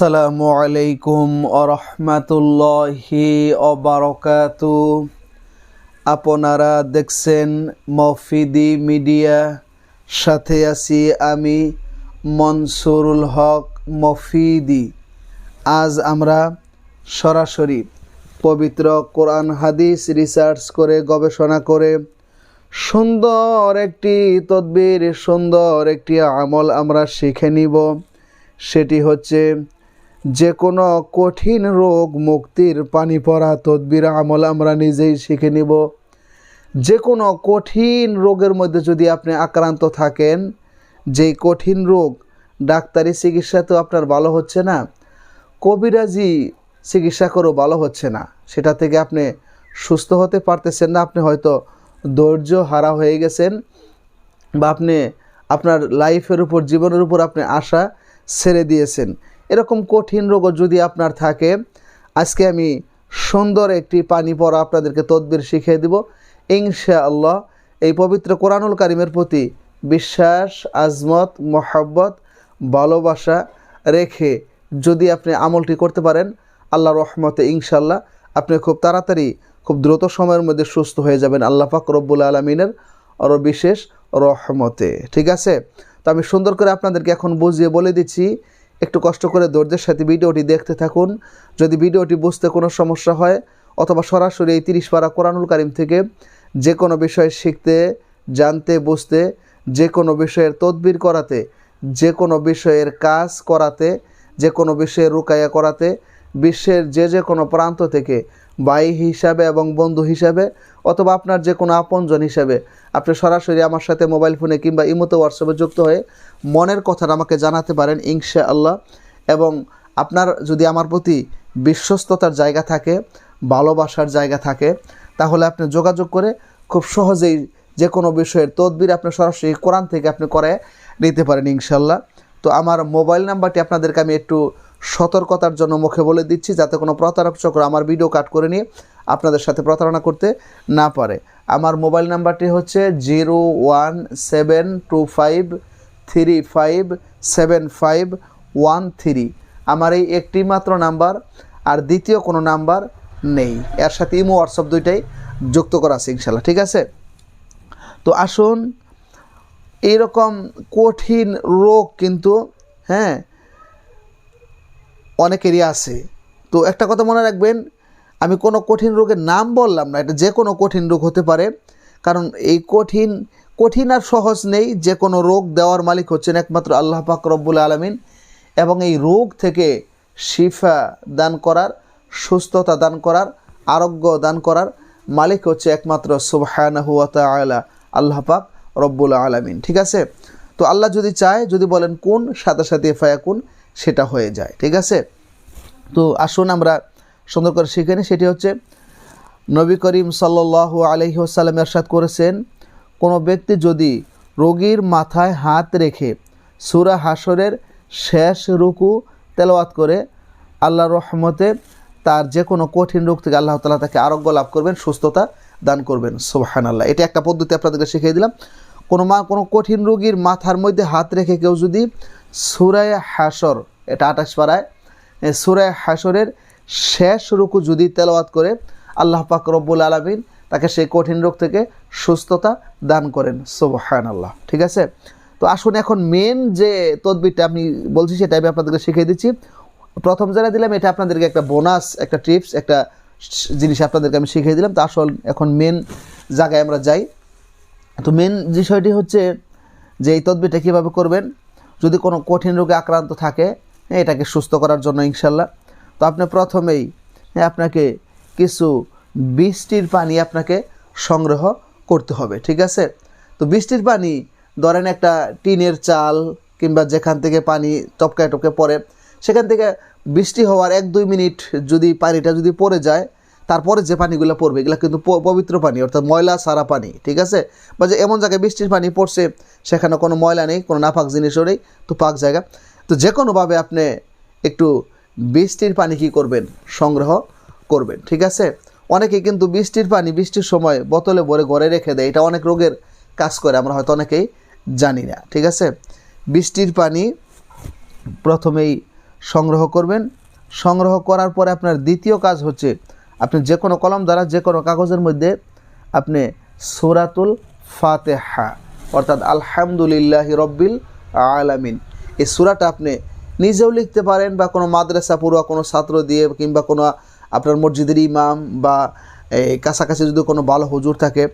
আসসালামু আলাইকুম আরহামাতুল্লাহি অবারকাতু। আপনারা দেখছেন মফিদি মিডিয়া, সাথে আছি আমি মনসুরুল হক মফিদি। আজ আমরা সরাসরি পবিত্র কোরআন হাদিস রিসার্চ করে গবেষণা করে সুন্দর একটি তদবির, সুন্দর একটি আমল আমরা শিখে নিব। সেটি হচ্ছে যে কোনো কঠিন রোগ মুক্তির পানি পড়া তদবির আমল আমরা নিজেই শিখে নিব। যে কোনো কঠিন রোগের মধ্যে যদি আপনি আক্রান্ত থাকেন, যেই কঠিন রোগ ডাক্তারি চিকিৎসাতেও আপনার ভালো হচ্ছে না, কবিরাজি চিকিৎসা করেও ভালো হচ্ছে না, সেটা থেকে আপনি সুস্থ হতে পারতেছেন না, আপনি হয়তো ধৈর্য হারা হয়ে গেছেন, বা আপনি আপনার লাইফের উপর, জীবনের উপর আপনি আশা ছেড়ে দিয়েছেন, এরকম কঠিন রোগও যদি আপনার থাকে, আজকে আমি সুন্দর একটি পানি পড়া আপনাদেরকে তদবির শিখিয়ে দিব ইনশাআল্লাহ। এই পবিত্র কোরআনুল কারিমের প্রতি বিশ্বাস, আজমত, মহব্বত, ভালোবাসা রেখে যদি আপনি আমলটি করতে পারেন, আল্লাহর রহমতে ইনশাআল্লাহ আপনি খুব তাড়াতাড়ি, খুব দ্রুত সময়ের মধ্যে সুস্থ হয়ে যাবেন আল্লাহ পাক রব্বুল আলামিনের আরও বিশেষ রহমতে। ঠিক আছে, তো আমি সুন্দর করে আপনাদেরকে এখন বুঝিয়ে বলে দিচ্ছি, একটু কষ্ট করে ধৈর্যের সাথে ভিডিওটি দেখতে থাকুন। যদি ভিডিওটি বুঝতে কোনো সমস্যা হয়, অথবা সরাসরি এই 30 পারা কোরআনুল কারিম থেকে যে কোনো বিষয় শিখতে, জানতে, বুঝতে, যে কোনো বিষয়ের তদবির করাতে, যে কোনো বিষয়ের কাজ করাতে, যে কোনো বিষয়ের রুকায়া করাতে, বিশ্বের যে কোনো প্রান্ত থেকে ভাই হিসাবে এবং বন্ধু হিসাবে, অথবা আপনার যে কোনো আপনজন হিসাবে আপনি সরাসরি আমার সাথে মোবাইল ফোনে কিংবা ইমোতে, হোয়াটসঅ্যাপে যুক্ত হয়ে মনের কথাটা আমাকে জানাতে পারেন ইনশাআল্লাহ। এবং আপনার যদি আমার প্রতি বিশ্বস্ততার জায়গা থাকে, ভালোবাসার জায়গা থাকে, তাহলে আপনি যোগাযোগ করে খুব সহজেই যে কোনো বিষয়ের তদবির আপনি সরাসরি কোরআন থেকে আপনি করে নিতে পারেন ইনশাআল্লাহ। তো আমার মোবাইল নাম্বারটি আপনাদেরকে আমি একটু সতর্কতার জন্য মুখে বলে দিচ্ছি, যাতে কোনো প্রতারক চক্র আমার ভিডিও কাট করে নিয়ে আপনাদের সাথে প্রতারণা করতে না পারে। আমার মোবাইল নাম্বারটি হচ্ছে 01723575513। আমার এই একটি মাত্র নাম্বার, আর দ্বিতীয় কোনো নাম্বার নেই। এর সাথে ইমো, হোয়াটসঅ্যাপ দুইটাই যুক্ত করা আছে ইনশাআল্লাহ। ঠিক আছে, তো আসুন, এইরকম কঠিন রোগ কিন্তু অনেকেরই আছে। তো একটা কথা মনে রাখবেন, আমি কোনো কঠিন রোগের নাম বললাম না, এটা যে কোনো কঠিন রোগ হতে পারে, কারণ এই কঠিন আর সহজ নেই। যে কোনো রোগ দেওয়ার মালিক হচ্ছেন একমাত্র আল্লাহ পাক রব্বুল আলামিন, এবং এই রোগ থেকে শিফা দান করার, সুস্থতা দান করার, আরোগ্য দান করার মালিক হচ্ছে একমাত্র সুবহানাহু ওয়া তাআলা আল্লাহ পাক রব্বুল আলামিন। ঠিক আছে, তো আল্লাহ যদি চায়, যদি বলেন কোন, সাথে সাথে ফায়াকুন, সেটা হয়ে যায়। ঠিক আছে, তো আসুন আমরা সুন্দর করে শিখে নিই। সেটি হচ্ছে নবী করিম সাল্লাল্লাহু আলাইহি ওয়াসাল্লাম ইরশাদ করেছেন, কোনো ব্যক্তি যদি রোগীর মাথায় হাত রেখে সূরা হাশরের শেষ রুকু তেলাওয়াত করে, আল্লাহর রহমতে তার যে কোনো কঠিন রোগ থেকে আল্লাহ তাআলা তাকে আরোগ্য লাভ করবেন, সুস্থতা দান করবেন। সুবহানাল্লাহ। এটা একটা পদ্ধতি আপনাদেরকে শিখিয়ে দিলাম। কোনো কঠিন রোগীর মাথার মধ্যে হাত রেখে কেউ যদি সূরা হাশর, এটা 28 পারায়, সূরা হাশরের শেষ রুকু যদি তেলাওয়াত করে, আল্লাহ পাক রব্বুল আলামিন তাকে সেই কঠিন রোগ থেকে সুস্থতা দান করেন। সুবহানাল্লাহ। ঠিক আছে, তো আসুন এখন মেন যে তদবিরটা আমি বলছি সেটা আমি আপনাদেরকে শিখিয়ে দিচ্ছি। প্রথম যারা দিলাম, এটা আপনাদেরকে একটা বোনাস, একটা টিপস, একটা জিনিস আপনাদেরকে আমি শিখিয়ে দিলাম। তো আসল এখন মেন জায়গায় আমরা যাই। তো মেন বিষয়টি হচ্ছে যে এই তদবিরটা কীভাবে করবেন যদি কোনো কঠিন রোগে আক্রান্ত থাকে, এটাকে সুস্থ করার জন্য ইনশাল্লাহ। তো আপনি প্রথমেই আপনাকে কিছু বৃষ্টির পানি আপনাকে সংগ্রহ করতে হবে। ঠিক আছে, তো বৃষ্টির পানি ধরেন একটা টিনের চাল কিংবা যেখান থেকে পানি টপকায় টপকে পড়ে, সেখান থেকে বৃষ্টি হওয়ার 1-2 মিনিট যদি পানিটা যদি পড়ে যায়, তারপরে যে পানিগুলো পড়বে এগুলো কিন্তু পবিত্র পানি, অর্থাৎ ময়লা সারা পানি। ঠিক আছে, বা যে এমন জায়গায় বৃষ্টির পানি পড়ছে সেখানে কোনো ময়লা নেই, কোনো নাপাক জিনিসও নেই, তো পাক জায়গা। তো যে কোনোভাবে আপনি একটু বৃষ্টির পানি কী করবেন, সংগ্রহ করবেন। ঠিক আছে, অনেকে কিন্তু বৃষ্টির পানি বৃষ্টির সময় বোতলে ভরে ঘরে রেখে দেয়, এটা অনেক রোগের কাজ করে, আমরা হয়তো অনেকেই জানি না। ঠিক আছে, বৃষ্টির পানি প্রথমেই সংগ্রহ করবেন। সংগ্রহ করার পরে আপনার দ্বিতীয় কাজ হচ্ছে আপনি যে কোনো কলম দ্বারা যে কোনো কাগজের মধ্যে আপনি সূরাতুল ফাতিহা অর্থাৎ আলহামদুলিল্লাহি রব্বিল আলামিন এই সূরাটা আপনি নিজেও লিখতে পারেন বা কোনো মাদ্রাসা পড়ুয়া কোনো ছাত্র দিয়ে কিংবা কোনো আপনার মসজিদের ইমাম বা কাছাকাছি যদি কোনো ভালো হুজুর থাকে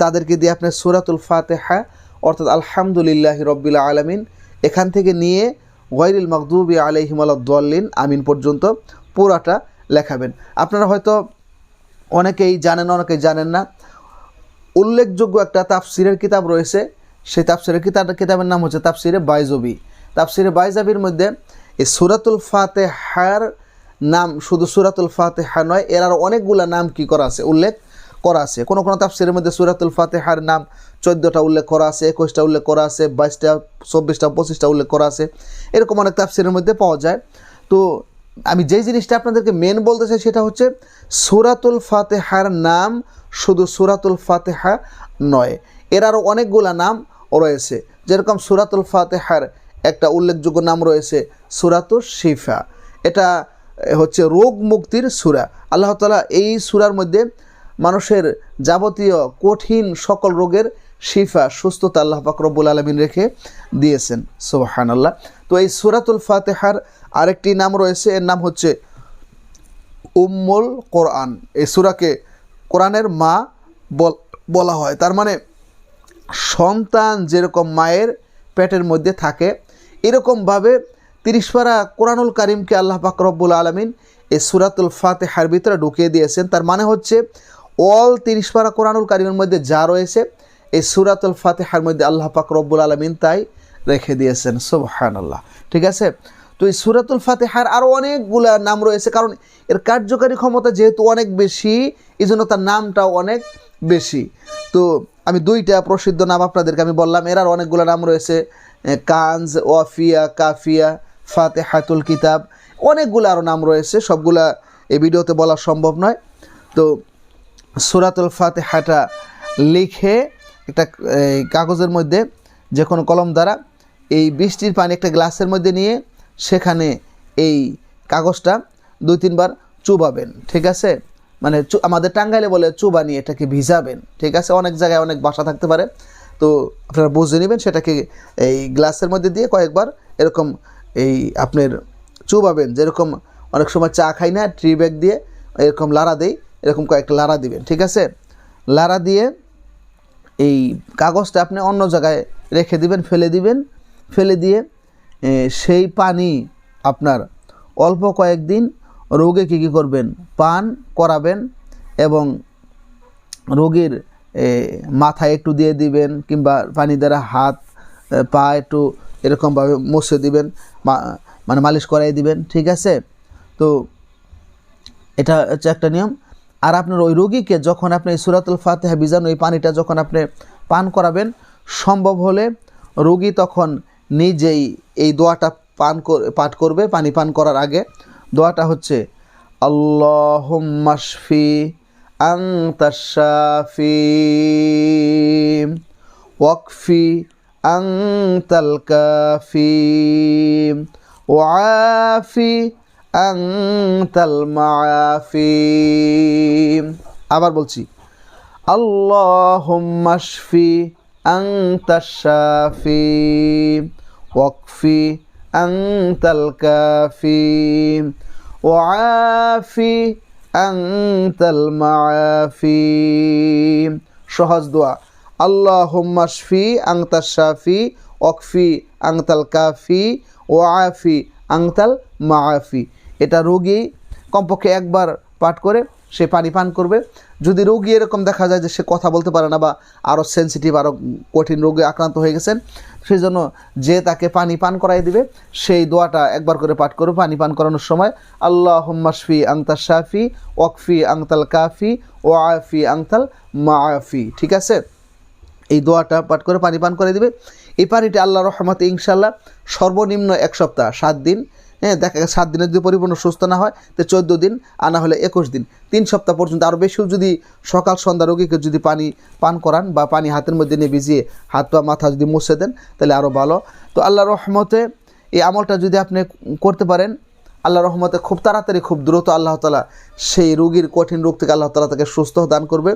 তাদেরকে দিয়ে আপনি সূরাতুল ফাতিহা অর্থাৎ আলহামদুলিল্লাহি রব্বিল আলামিন এখান থেকে নিয়ে গায়রিল মাগদুবি আলাইহিম ওয়ালাদ-দাল্লিন আমিন পর্যন্ত পুরাটা লেখাবেন। আপনারা হয়তো অনেকেই জানেন না, উল্লেখযোগ্য একটা তাফসিরের কিতাব রয়েছে। সেই তাফসিরের কিতাবের নাম হচ্ছে তাফসিরে বাইজবি। তাফসিরে বাইজবির মধ্যে এই সূরাতুল ফাতিহার নাম শুধু সূরাতুল ফাতিহা নয়, এর আরও অনেকগুলো নাম কি করা আছে, উল্লেখ করা আছে। কোনো কোনো তাফসিরের মধ্যে সূরাতুল ফাতিহার নাম 14টা উল্লেখ করা আছে, 21টা উল্লেখ করা আছে, 22টা, 24টা, 25টা উল্লেখ করা আছে। এরকম অনেক তাফসিরের মধ্যে পাওয়া যায়। তো আমি যেই জিনিসটা আপনাদেরকে মেন বলতে চাই সেটা হচ্ছে সূরাতুল ফাতিহার নাম শুধু সূরাতুল ফাতিহা নয়, এর আরও অনেকগুলো নাম রয়েছে। যেরকম সূরাতুল ফাতিহার একটা উল্লেখযোগ্য নাম রয়েছে সূরাতুশ শিফা। এটা হচ্ছে রোগ মুক্তির সূরা। আল্লাহ তাআলা এই সূরার মধ্যে মানুষের যাবতীয় কঠিন সকল রোগের শিফা, সুস্থতা আল্লাহ পাক রব্বুল আলামিন রেখে দিয়েছেন। সুবহানাল্লাহ। তো এই সূরাতুল ফাতিহার আরেকটি নাম রয়েছে, এর নাম হচ্ছে উম্মুল কোরআন। এই সূরাকে কোরআনের মা বলা হয়। তার মানে সন্তান যেরকম মায়ের পেটের মধ্যে থাকে এরকমভাবে 30 পারা কোরআনুল কারিমকে আল্লাহ পাক রব্বুল আলামিন এই সূরাতুল ফাতিহার ভিতরে ঢুকিয়ে দিয়েছেন। তার মানে হচ্ছে অল 30 পারা কোরআনুল কারিমের মধ্যে যা রয়েছে এই সূরাতুল ফাতিহার মধ্যে আল্লাহ পাক রব্বুল আলামিন তাই রেখে দিয়েছেন। সুবহানাল্লাহ। ঠিক আছে। তো এই সূরাতুল ফাতিহার আরও অনেকগুলা নাম রয়েছে, কারণ এর কার্যকারী ক্ষমতা যেহেতু অনেক বেশি এই জন্য তার নামটাও অনেক বেশি। তো আমি 2টা প্রসিদ্ধ নাম আপনাদেরকে আমি বললাম, এর আর অনেকগুলো নাম রয়েছে, কানজ, ওয়াফিয়া, কাফিয়া, ফাতিহাতুল কিতাব, অনেকগুলো আরও নাম রয়েছে, সবগুলা এই ভিডিওতে বলা সম্ভব নয়। তো সূরাতুল ফাতিহাটা লিখে একটা কাগজের মধ্যে যে কোনো কলম দ্বারা এই বৃষ্টির পানি একটা গ্লাসের মধ্যে নিয়ে সেখানে এই কাগজটা 2-3 বার চুবাবেন। ঠিক আছে, মানে আমাদের টাঙ্গাইলে বলে চুবানি, এটাকে ভিজাবেন। ঠিক আছে, অনেক জায়গায় অনেক ভাষা থাকতে পারে, তো আপনারা বুঝে নেবেন। সেটাকে এই গ্লাসের মধ্যে দিয়ে কয়েকবার এরকম এই আপনার চুবাবেন, যেরকম অনেক সময় চা খাই না ট্রি ব্যাগ দিয়ে এরকম লাড়া দেই, এরকম কয়েকটা লাড়া দিবেন। ঠিক আছে, লাড়া দিয়ে এই কাগজটা আপনি অন্য জায়গায় রেখে দিবেন, ফেলে দিয়ে সেই পানি আপনার অল্প কয়েকদিন রোগে কী করবেন, পান করাবেন এবং রোগীর মাথায় একটু দিয়ে দিবেন কিংবা পানি দ্বারা হাত পা একটু এরকমভাবে মুছে দিবেন, মানে মালিশ করাই দিবেন। ঠিক আছে, তো এটা হচ্ছে একটা নিয়ম। আর আপনার ওই রোগীকে যখন আপনি সূরাতুল ফাতিহা ভিজানো এই পানিটা যখন আপনি পান করাবেন, সম্ভব হলে রোগী তখন নিজেই এই দোয়াটা পাঠ করবে পানি পান করার আগে। দোয়াটা হচ্ছে আল্লাহুম্মা শফি আনতাশ শাফি ওয়াকফি আনতাল কাফি ওয়াফি আনতাল মাআফি। আবার বলছি, আল্লাহুম্মা শফি আনতাশ শাফি ওয়াকফি আনতাল কাফি ওয়াফি আনতাল মাআফি। সহজ দোয়া, আল্লাহুম্মা শফি আনতাশ শাফি ওয়াকফি আনতাল কাফি ওয়াফি আনতাল মাআফি। এটা রোগী কমপক্ষে একবার পাঠ করে সে পানি পান করবে। যদি রোগী এরকম দেখা যায় যে সে কথা বলতে পারে না বা আরও সেন্সিটিভ, আরও কঠিন রোগে আক্রান্ত হয়ে গেছেন, সেই জন্য যে তাকে পানি পান করাই দিবে সেই দোয়াটা একবার করে পাঠ করবে পানি পান করানোর সময়, আল্লাহুম্মা শফি আনতাশ শাফি ওয়াকফি আনতাল কাফি ওয়াফি আনতাল মাআফি। ঠিক আছে, এই দোয়াটা পাঠ করে পানি পান করে দিবে। এই পানিটা আল্লাহর রহমতে ইনশাআল্লাহ সর্বনিম্ন 1 সপ্তাহ, 7 দিন, দেখা গেছে 7 দিনে যদি পরিপূর্ণ সুস্থ না হয় তো 14 দিন, আনা হলে 21 দিন, 3 সপ্তাহ পর্যন্ত। আরও বেশিও যদি সকাল সন্ধ্যা রোগীকে যদি পানি পান করান বা পানি হাতের মধ্যে নিয়ে ভিজিয়ে হাত পা মাথা যদি মুছে দেন তাহলে আরও ভালো। তো আল্লাহর রহমতে এই আমলটা যদি আপনি করতে পারেন, আল্লাহ রহমতে খুব তাড়াতাড়ি খুব দ্রুত আল্লাহ তাআলা সেই রোগীর কঠিন রোগ থেকে আল্লাহ তাআলা তাকে সুস্থ দান করবে।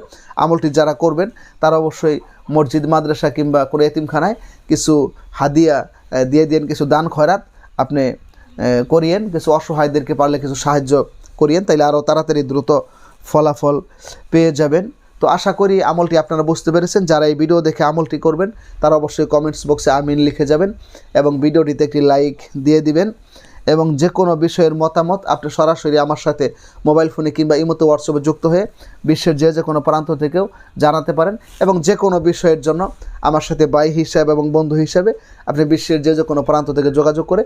আমলটি যারা করবেন তারা অবশ্যই মসজিদ, মাদ্রাসা কিংবা কোনো এতিমখানায় কিছু হাদিয়া দিয়ে দিন, কিছু দান খয়রাত আপনি করিয়েন, কিছু অসহায়দেরকে পারলে কিছু সাহায্য করিয়েন, তাইলে আরও তাড়াতাড়ি দ্রুত ফলাফল পেয়ে যাবেন। তো আশা করি আমলটি আপনারা বুঝতে পেরেছেন। যারা এই ভিডিও দেখে আমলটি করবেন তারা অবশ্যই কমেন্টস বক্সে আমিন লিখে যাবেন এবং ভিডিওটিতে একটি লাইক দিয়ে দিবেন। এবং যে কোনো বিষয়ের মতামত আপনি সরাসরি আমার সাথে মোবাইল ফোনে কিংবা ইমোতে হোয়াটসঅ্যাপে যুক্ত হয়ে বিশ্বের যে কোনো প্রান্ত থেকেও জানাতে পারেন। এবং যে কোনো বিষয়ের জন্য আমার সাথে ভাই হিসাবে এবং বন্ধু হিসাবে আপনি বিশ্বের যে কোনো প্রান্ত থেকে যোগাযোগ করে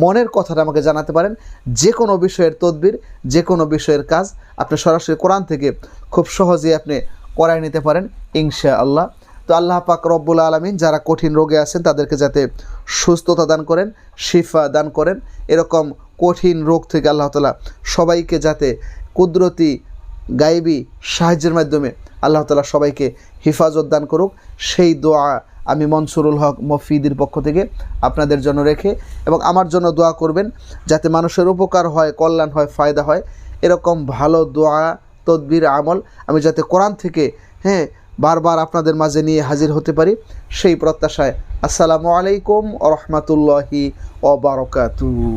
মনের কথাটা আমাকে জানাতে পারেন। যে কোনো বিষয়ের তদবির, যে কোনো বিষয়ের কাজ আপনি সরাসরি কোরআন থেকে খুব সহজেই আপনি করায় নিতে পারেন ইনশাআল্লাহ। তো আল্লাহ পাক রব্বুল আলামিন যারা কঠিন রোগে আছেন তাদেরকে যাতে সুস্থতা দান করেন, শিফা দান করেন। এরকম কঠিন রোগ থেকে আল্লাহ তাআলা সবাইকে যাতে কুদরতি গায়েবী সাহায্যের মাধ্যমে আল্লাহ তাআলা সবাইকে হেফাজত দান করুক, সেই দোয়া আমি মনসুরুল হক মফিদির পক্ষ থেকে আপনাদের জন্য রেখে এবং আমার জন্য দোয়া করবেন যাতে মানুষের উপকার হয়, কল্যাণ হয়, ফায়দা হয়। এরকম ভালো দোয়া, তদবির, আমল আমি যাতে কোরআন থেকে বারবার আপনাদের মাঝে নিয়ে হাজির হতে পারি, সেই প্রত্যাশায় আসসালামু আলাইকুম ওয়া রাহমাতুল্লাহি ওয়া বারাকাতুহু।